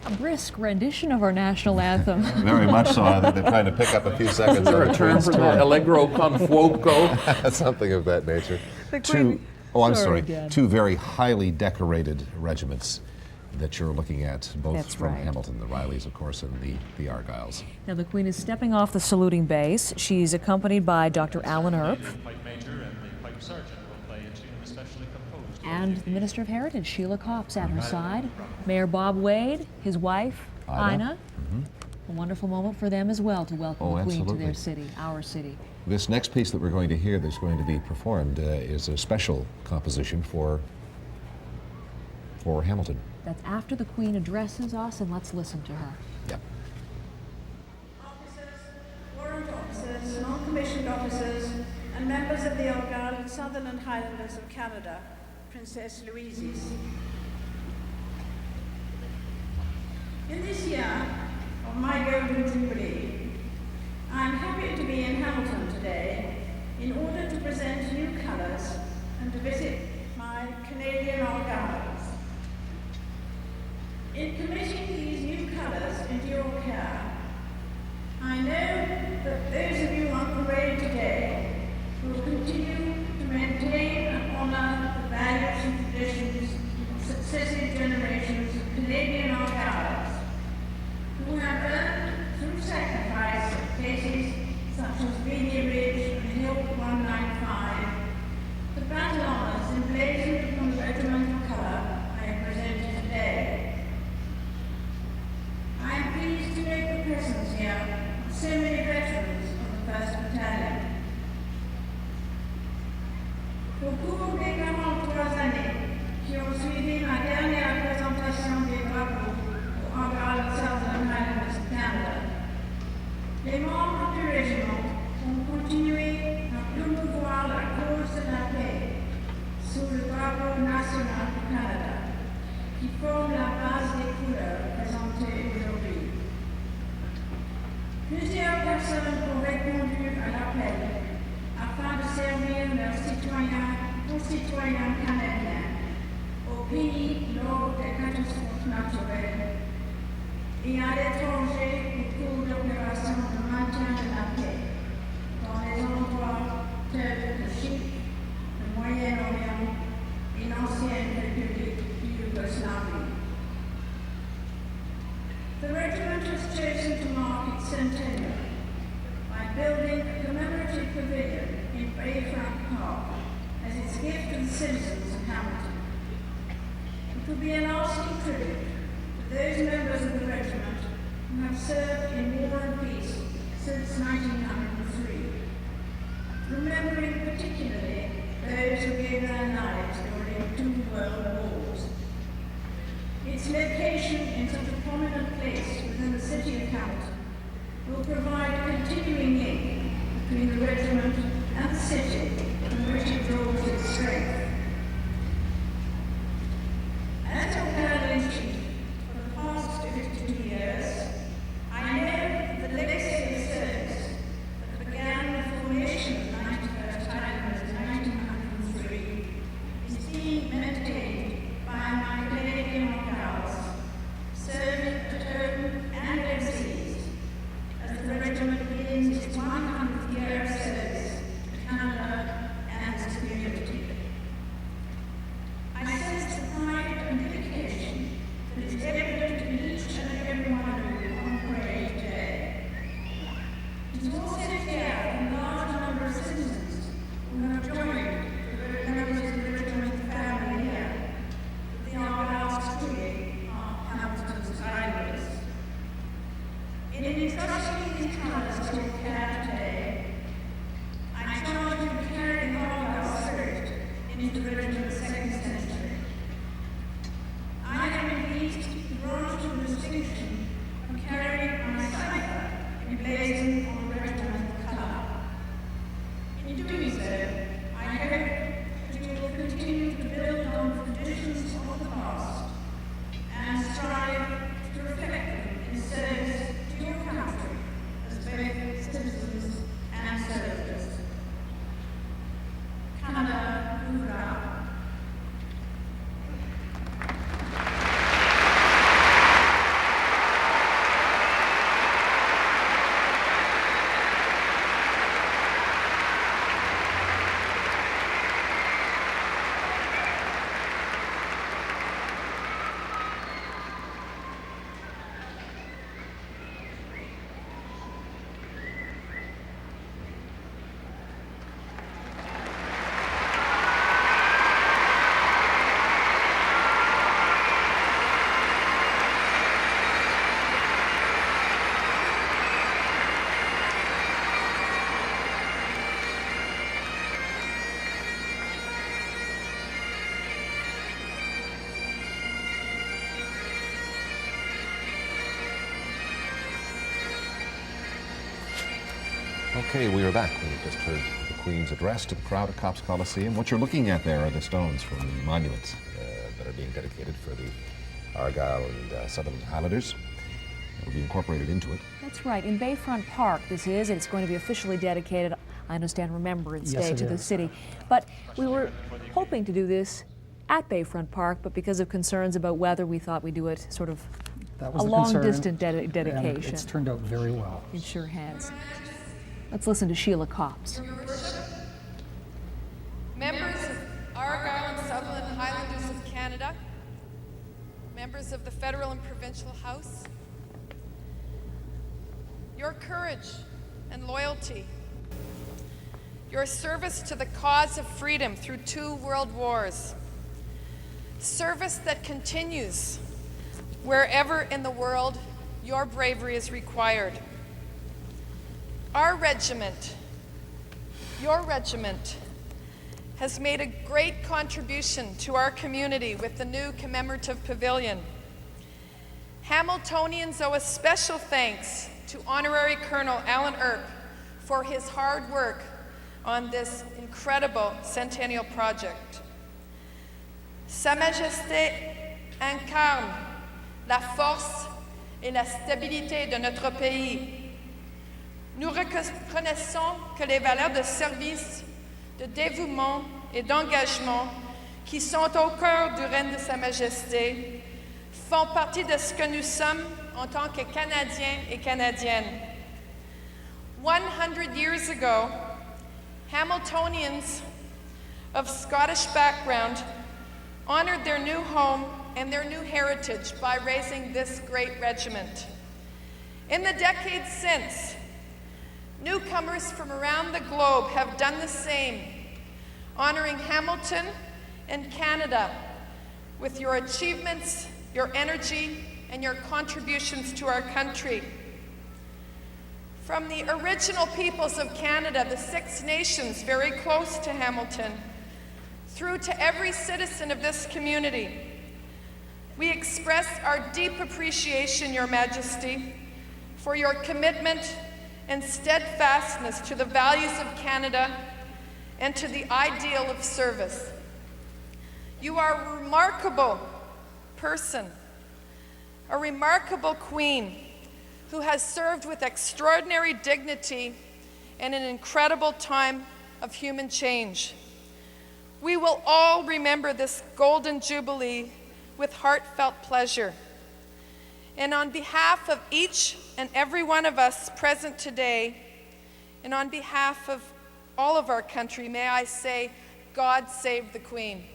A brisk rendition of our national anthem. Very much so. I think they're trying to pick up a few seconds. Is there a term for that? Allegro con fuoco? Something of that nature. Queen, Two very highly decorated regiments that you're looking at, both That's from right. Hamilton, the Rileys, of course, and the Argylls. Now the Queen is stepping off the saluting base. She's accompanied by Dr. Alan Earp and the Minister of Heritage, Sheila Copps, at her side. Mayor Bob Wade, his wife, Ina. A wonderful moment for them as well to welcome the Queen to their city, our city. This next piece that we're going to hear that's going to be performed is a special composition for Hamilton. That's after the Queen addresses us, and let's listen to her. Yeah. Officers, warrant officers, non-commissioned officers, and members of the Argyll and Sutherland Highlanders of Canada, Princess Louise's. In this year of my Golden Jubilee, I am happy to be in Hamilton today in order to present new colours and to visit my Canadian Argylls. In committing these new colours into your care, I know that those of you on parade today will continue to maintain and honour the values and traditions of successive generations of Canadian Argylls, who have earned through sacrifice at places such as Beanie Ridge and Hill 195, the battle honours emblazoned upon the regimental colour I have presented today. I am pleased to note the presence here of so many veterans of the 1st Battalion. Au cours des 43 années qui ont suivi ma dernière présentation des drapeaux au Argyll Southern Highlanders of Canada, les membres du régiment ont continué à promouvoir la cause de la paix sous le drapeau national du Canada, qui forme la base des couleurs présentées aujourd'hui. Plusieurs personnes ont répondu à l'appel afin de servir leurs concitoyens canadiens au pays lors des catastrophes naturelles et à l'étranger au cours d'opérations de maintien de la paix dans les endroits tels que Chypre, le Moyen-Orient et l'ancienne République de Yugoslavie. The regiment has chosen to mark its centennial by building a commemorative pavilion in Bayfront Park as its gift to the citizens of Hamilton. It will be a lasting tribute to those members of the regiment who have served in war and peace since 1903, remembering particularly those who gave their lives during 2 world wars. Its location in such a prominent place within the city of Hamilton will provide a continuing link between the regiment and the city from which it draws its strength. As your Commander-in-Chief for the past 52 years, I know that the legacy of service that began the formation of the 91st Highlanders in 1903 is being maintained by my Canadian Argylls, serving at home and overseas as the regiment begins its 100th year of service to Canada and its community. I sense the pride and dedication that is evident in each and every one of you on parade today. It is also clear in a large number of citizens who have joined the members of the regiment family here Okay, we are back. We just heard the Queen's address to the crowd at Copps Coliseum. What you're looking at there are the stones from the monuments that are being dedicated for the Argyll and Sutherland Highlanders. That will be incorporated into it. That's right. In Bayfront Park, this is, and it's going to be officially dedicated, I understand, Remembrance Day to the city. But we were hoping to do this at Bayfront Park, but because of concerns about weather, we thought we'd do it sort of That was a long-distance dedication. And it's turned out very well. It sure has. Let's listen to Sheila Copps. Members of Argyll and Sutherland Highlanders of Canada, members of the Federal and Provincial House, your courage and loyalty, your service to the cause of freedom through 2 world wars, service that continues wherever in the world your bravery is required. Our regiment, your regiment, has made a great contribution to our community with the new commemorative pavilion. Hamiltonians owe a special thanks to Honorary Colonel Alan Earp for his hard work on this incredible centennial project. Sa Majesté incarne la force et la stabilité de notre pays. Nous reconnaissons que les valeurs de service, de dévouement et d'engagement qui sont au cœur du règne de Sa Majesté font partie de ce que nous sommes en tant que Canadiens et Canadiennes. 100 years ago, Hamiltonians of Scottish background honored their new home and their new heritage by raising this great regiment. In the decades since, newcomers from around the globe have done the same, honoring Hamilton and Canada with your achievements, your energy, and your contributions to our country. From the original peoples of Canada, the 6 nations very close to Hamilton, through to every citizen of this community, we express our deep appreciation, Your Majesty, for your commitment and steadfastness to the values of Canada and to the ideal of service. You are a remarkable person, a remarkable queen who has served with extraordinary dignity and an incredible time of human change. We will all remember this Golden Jubilee with heartfelt pleasure. And on behalf of each and every one of us present today, and on behalf of all of our country, may I say, God save the Queen.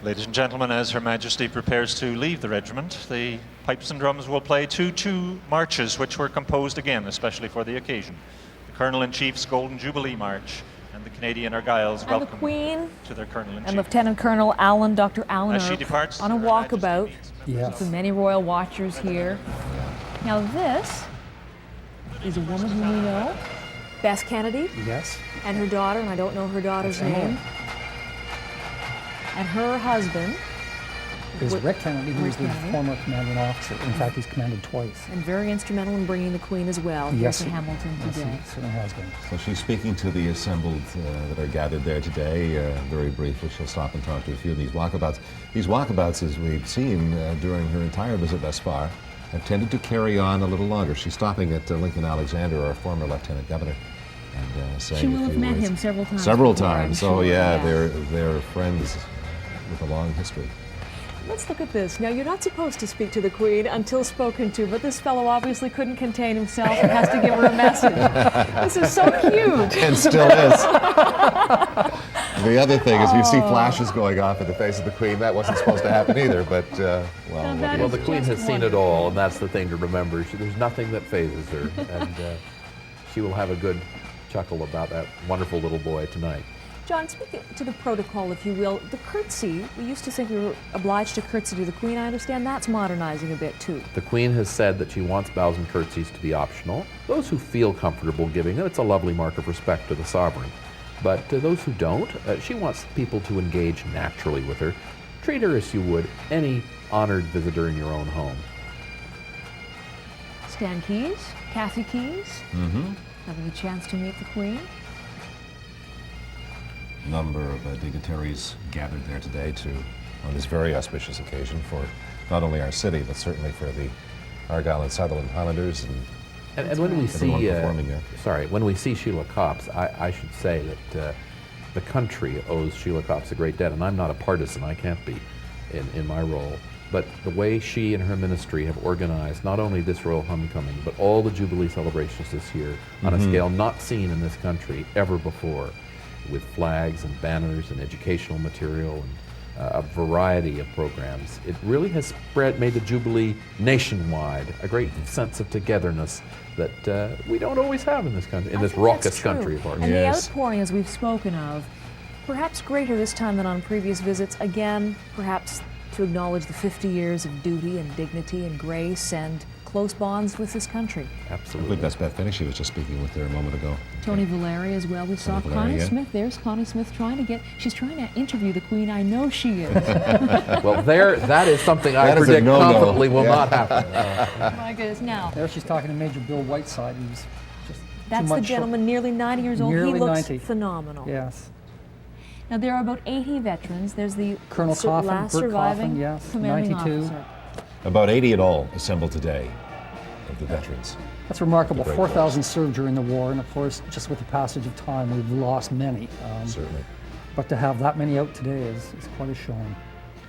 Ladies and gentlemen, as Her Majesty prepares to leave the regiment, the pipes and drums will play two marches which were composed again especially for the occasion. The Colonel-in-Chief's Golden Jubilee March and the Canadian Argyll's welcome the Queen to their Colonel-in-Chief. And Lieutenant Colonel Dr. Alan As she Earp departs, on a Her walkabout. Yes. With many royal watchers here. Now this is a woman whom we know, Bess Kennedy, Yes. and her daughter, and I don't know her daughter's That's name. Emily. And her husband Is Rick Kennedy, who's Rick the Kennedy. former commanding officer. In fact, he's commanded twice. and very instrumental in bringing the Queen as well here Yes, to Hamilton yes, today. he certainly has been. So she's speaking to the assembled that are gathered there today. Very briefly, she'll stop and talk to a few of these walkabouts. These walkabouts, as we've seen during her entire visit thus far, have tended to carry on a little longer. She's stopping at Lincoln Alexander, our former Lieutenant Governor, and saying She a will have few met words. him several times. Several before, I'm times. sure, Oh yeah, they're friends with a long history. Let's look at this. Now, you're not supposed to speak to the Queen until spoken to, but this fellow obviously couldn't contain himself and has to give her a message. This is so cute. And still is. The other thing is, you see flashes going off in the face of the Queen. That wasn't supposed to happen either, but Now well, that Well, is the Queen just has seen it wonderful. all, and that's the thing to remember. There's nothing that phases her, and she will have a good chuckle about that wonderful little boy tonight. John, speak to the protocol, if you will. The curtsy, we used to think we were obliged to curtsy to the Queen. I understand that's modernizing a bit, too. The Queen has said that she wants bows and curtsies to be optional. Those who feel comfortable giving them, it's a lovely mark of respect to the sovereign. But those who don't, she wants people to engage naturally with her. Treat her as you would any honored visitor in your own home. Stan Keyes, Kathy Keyes, having a chance to meet the Queen. Number of dignitaries gathered there today on this very auspicious occasion for not only our city, but certainly for the Argyll and Sutherland Highlanders. And when we see, performing there. when we see Sheila Copps, I should say that the country owes Sheila Copps a great debt, and I'm not a partisan, I can't be in my role, but the way she and her ministry have organized not only this Royal Homecoming, but all the Jubilee celebrations this year on a scale not seen in this country ever before, with flags and banners and educational material and a variety of programs. It really has made the Jubilee nationwide, a great sense of togetherness that we don't always have in this country, in this raucous country of ours. And the outpouring, as we've spoken of, perhaps greater this time than on previous visits, again, perhaps to acknowledge the 50 years of duty and dignity and grace and close bonds with this country. Absolutely. I believe that's Beth Finney she was just speaking with there a moment ago. Tony Valeri as well. We saw Connie Smith. There's Connie Smith she's trying to interview the Queen. I know she is. Well, that is something I predict confidently will not happen. My goodness. Now, There she's talking to Major Bill Whiteside, who's just that's the gentleman, nearly 90 years old. Nearly He looks 90. phenomenal. Yes. Now, there are about 80 veterans. There's the Colonel Coffin, last Bert surviving Coffin, yes, commanding 92. officer. About 80 in all assembled today of the veterans. That's remarkable. Great 4,000 served during the war, and of course, just with the passage of time, we've lost many. Certainly. But to have that many out today is quite a showing.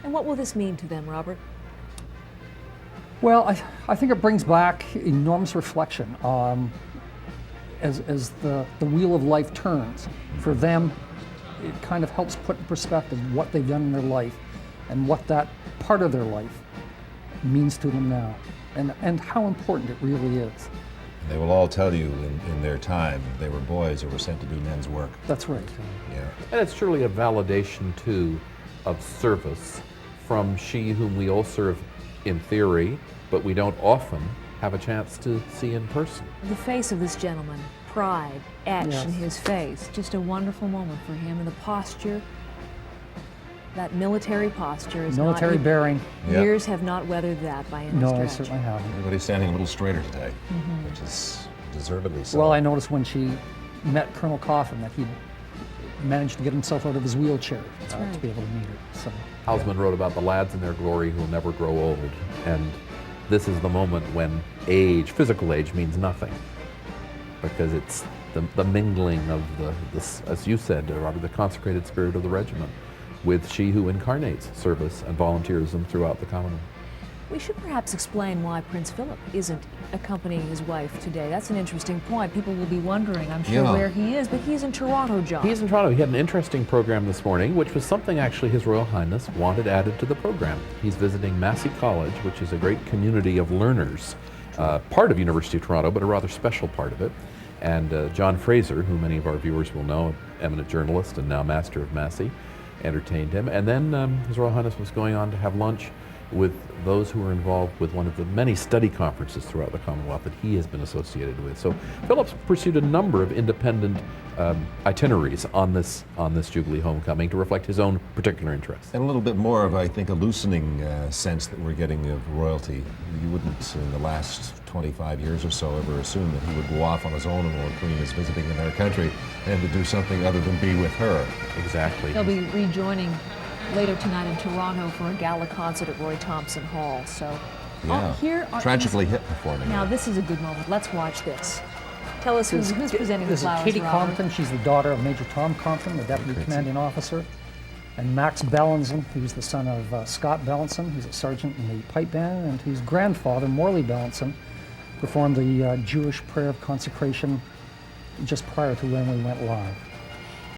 And what will this mean to them, Robert? Well, I think it brings back enormous reflection as the wheel of life turns. For them, it kind of helps put in perspective what they've done in their life and what that part of their life means to them now, and how important it really is. They will all tell you in their time they were boys who were sent to do men's work. That's right. Yeah. And it's truly a validation, too, of service from she whom we all serve in theory, but we don't often have a chance to see in person. The face of this gentleman, pride etched Yes. in his face. Just a wonderful moment for him. And the posture, that military posture is Military not... bearing. Yeah. Years have not weathered that by any No, stretch. I certainly haven't. Everybody's standing a little straighter today, which is deservedly so. Well, I noticed when she met Colonel Coffin that he managed to get himself out of his wheelchair to be able to meet her. So. Hausman wrote about the lads in their glory who will never grow old, and this is the moment when age, physical age, means nothing, because it's the mingling of the, as you said, Robert, the consecrated spirit of the regiment with she who incarnates service and volunteerism throughout the Commonwealth. We should perhaps explain why Prince Philip isn't accompanying his wife today. That's an interesting point. People will be wondering, I'm sure, where he is, but he's in Toronto, John. He's in Toronto. He had an interesting program this morning, which was something actually His Royal Highness wanted added to the program. He's visiting Massey College, which is a great community of learners, part of University of Toronto, but a rather special part of it. And John Fraser, who many of our viewers will know, eminent journalist and now master of Massey, entertained him. And then His Royal Highness was going on to have lunch with those who are involved with one of the many study conferences throughout the Commonwealth that he has been associated with. So Philip's pursued a number of independent itineraries on this Jubilee homecoming to reflect his own particular interests. And a little bit more of, I think, a loosening sense that we're getting of royalty. You wouldn't, in the last 25 years or so, ever assume that he would go off on his own while the Queen is visiting in our country and to do something other than be with her. Exactly. They'll be rejoining later tonight in Toronto for a gala concert at Roy Thompson Hall. So, Yeah. here are Tragically hit performing. Now, there. this is a good moment. Let's watch this. Tell us who's presenting the This is flowers, Katie Robert. Compton. She's the daughter of Major Tom Compton, the deputy commanding officer. And Max Bellinson, who's the son of Scott Bellinson, who's a sergeant in the pipe band, and whose grandfather, Morley Bellinson, performed the Jewish prayer of consecration just prior to when we went live.